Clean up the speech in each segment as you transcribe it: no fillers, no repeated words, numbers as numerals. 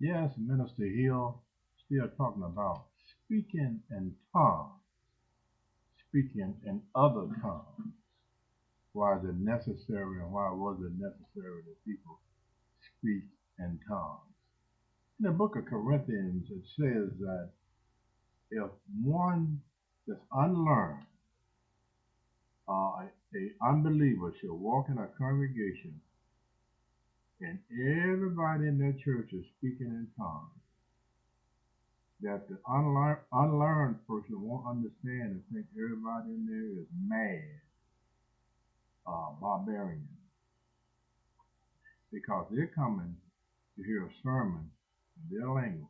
Yes, Minister Hill, still talking about speaking in tongues, speaking in other tongues. Why is it necessary and why was it necessary that people speak in tongues? In the book of Corinthians, it says that if one that's unlearned, a unbeliever, should walk in a congregation and everybody in that church is speaking in tongues, that the unlearned person won't understand and think everybody in there is mad, barbarian, because they're coming to hear a sermon in their language.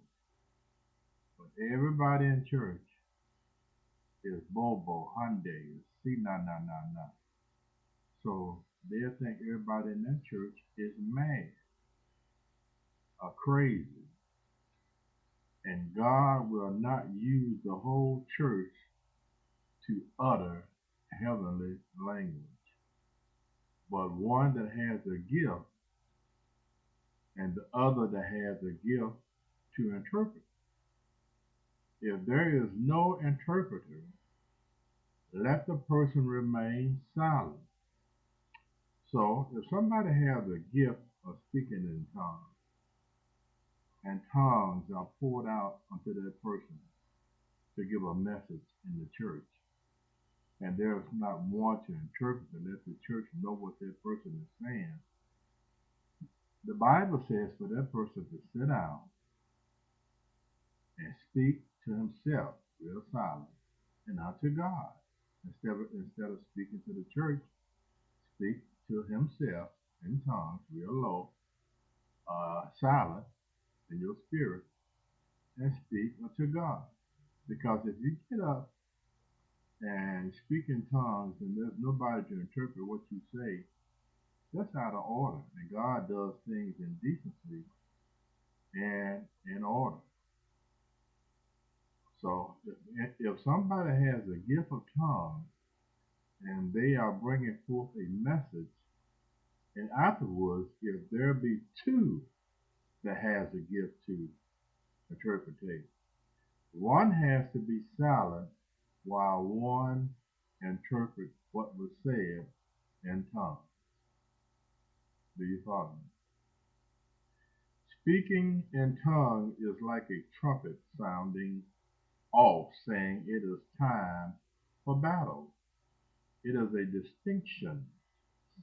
But everybody in church is Bobo, Hyundai, is see na na na na. So they'll think everybody in that church is mad or crazy. And God will not use the whole church to utter heavenly language, but one that has a gift and the other that has a gift to interpret. If there is no interpreter, let the person remain silent. So if somebody has a gift of speaking in tongues and tongues are poured out onto that person to give a message in the church, and there's not one to interpret and let the church know what that person is saying, the Bible says for that person to sit down and speak to himself real silent and not to God. Instead of speaking to the church, speak to himself in tongues real low, silent in your spirit, and speak unto God. Because if you get up and speak in tongues and there's nobody to interpret what you say, that's out of order. And God does things in decency and in order. So if somebody has a gift of tongues and they are bringing forth a message, and afterwards, if there be two that has a gift to interpretation, one has to be silent while one interprets what was said in tongues. Do you follow me? Speaking in tongues is like a trumpet sounding off, saying it is time for battle. It is a distinction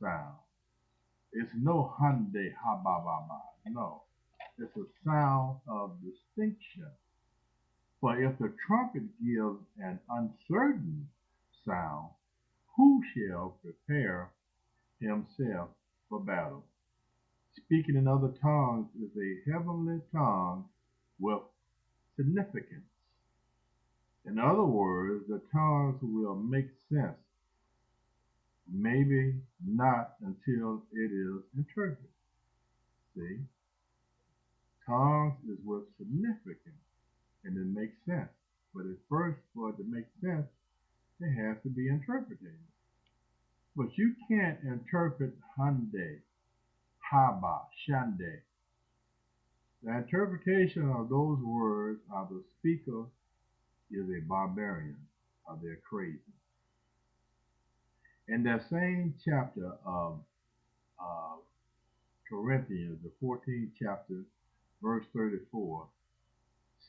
sound. It's no Hyundai ha ba ba ba. No. It's a sound of distinction. For if the trumpet gives an uncertain sound, who shall prepare himself for battle? Speaking in other tongues is a heavenly tongue with significance. In other words, the tongues will make sense, maybe not until it is interpreted. See, tongues is with significance and it makes sense. But at first, for it to make sense, it has to be interpreted. But you can't interpret Hyundai, Haba, Shande. The interpretation of those words are the speaker is a barbarian or they're crazy. In that same chapter of uh, Corinthians, the 14th chapter, verse 34,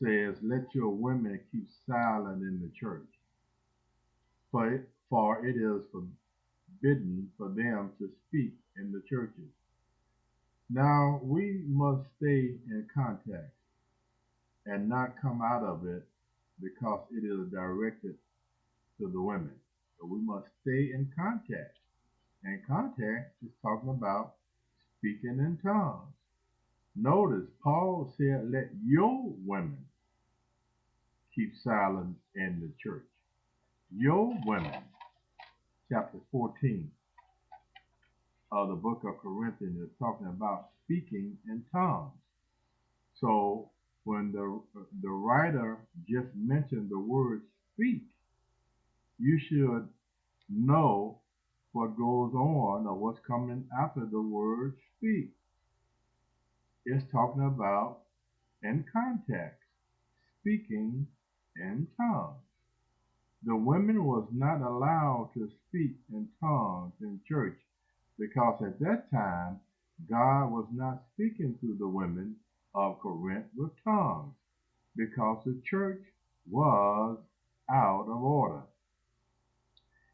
says, let your women keep silent in the church, for it is forbidden for them to speak in the churches. Now we must stay in contact and not come out of it because it is directed to the women. So we must stay in contact. And contact is talking about speaking in tongues. Notice Paul said, let your women keep silent in the church. Your women, chapter 14 of the book of Corinthians, is talking about speaking in tongues. So when the writer just mentioned the word speak, you should know what goes on or what's coming after the word speak. It's talking about in context, speaking in tongues. The women was not allowed to speak in tongues in church because at that time God was not speaking to the women of Corinth with tongues because the church was out of order.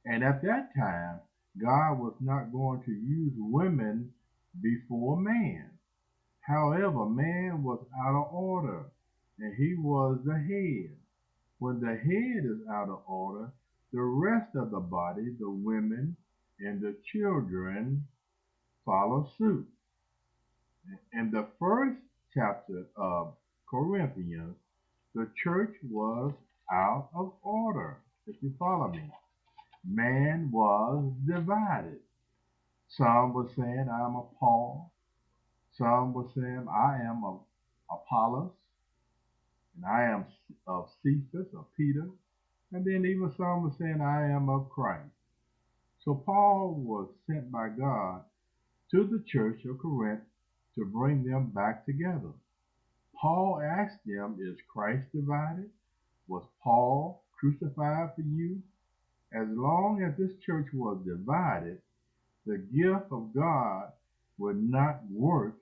And at that time, God was not going to use women before man. However, man was out of order and he was the head. When the head is out of order, the rest of the body, the women and the children, follow suit. In the first chapter of Corinthians, the church was out of order, if you follow me. Man was divided. Some were saying, I'm of Paul. Some were saying, I am of Apollos. And I am of Cephas, or Peter. And then even some were saying, I am of Christ. So Paul was sent by God to the church of Corinth to bring them back together. Paul asked them, is Christ divided? Was Paul crucified for you? As long as this church was divided, the gift of God would not work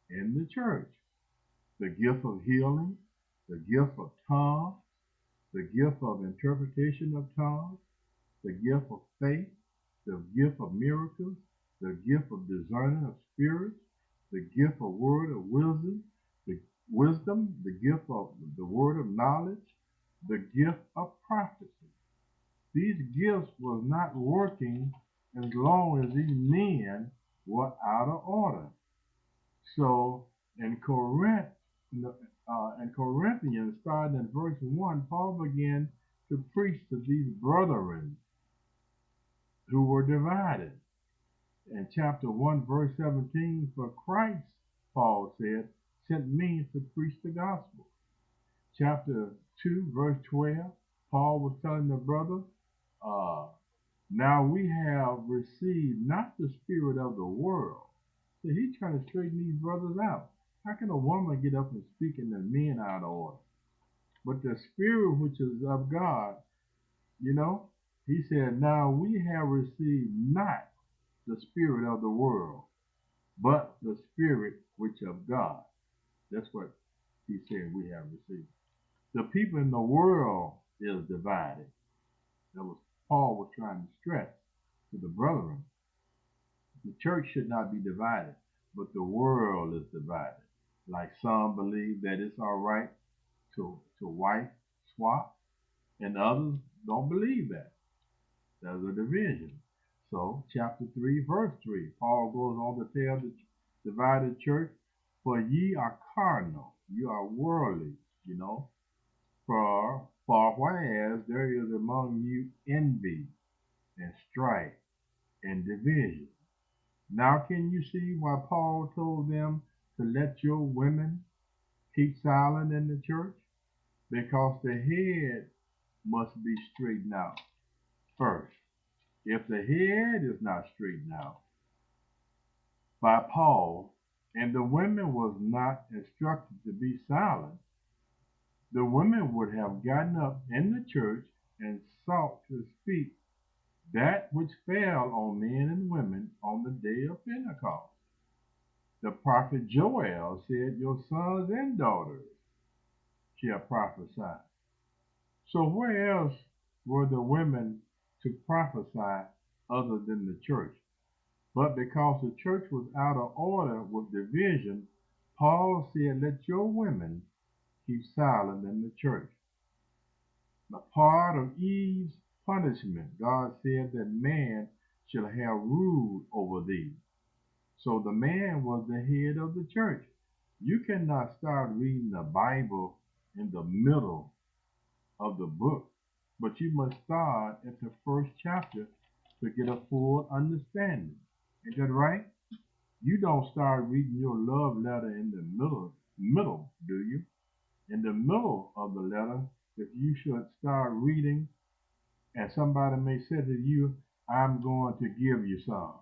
in the church. The gift of healing, the gift of tongues, the gift of interpretation of tongues, the gift of faith, the gift of miracles, the gift of discerning of spirits, the gift of word of wisdom, the gift of the word of knowledge, the gift of prophecy. These gifts was not working as long as these men were out of order. So in Corinthians, starting in verse 1, Paul began to preach to these brethren who were divided. In chapter 1, verse 17, for Christ, Paul said, sent me to preach the gospel. Chapter 2, verse 12, Paul was telling the brother, now we have received not the spirit of the world. So he's trying to straighten these brothers out. How can a woman get up and speak and the men out of order? But the spirit which is of God, he said, now we have received not the spirit of the world, but the spirit which of God. That's what he said we have received. The people in the world is divided. That was Paul was trying to stress to the brethren. The church should not be divided, but the world is divided. Like some believe that it's all right to wife swap, and others don't believe that. There's a division. So, chapter 3, verse 3, Paul goes on to tell the divided church, for ye are carnal, you are worldly, for whereas there is among you envy and strife and division. Now can you see why Paul told them to let your women keep silent in the church? Because the head must be straightened out first. If the head is not straightened out by Paul, and the women was not instructed to be silent, the women would have gotten up in the church and sought to speak that which fell on men and women on the day of Pentecost. The prophet Joel said, your sons and daughters shall prophesy. So where else were the women to prophesy other than the church? But because the church was out of order with division, Paul said, let your women keep silent in the church. The part of Eve's punishment, God said that man shall have rule over thee. So the man was the head of the church. You cannot start reading the Bible in the middle of the book, but you must start at the first chapter to get a full understanding. Is that right? You don't start reading your love letter in the middle, do you? In the middle of the letter, if you should start reading, and somebody may say to you, I'm going to give you some.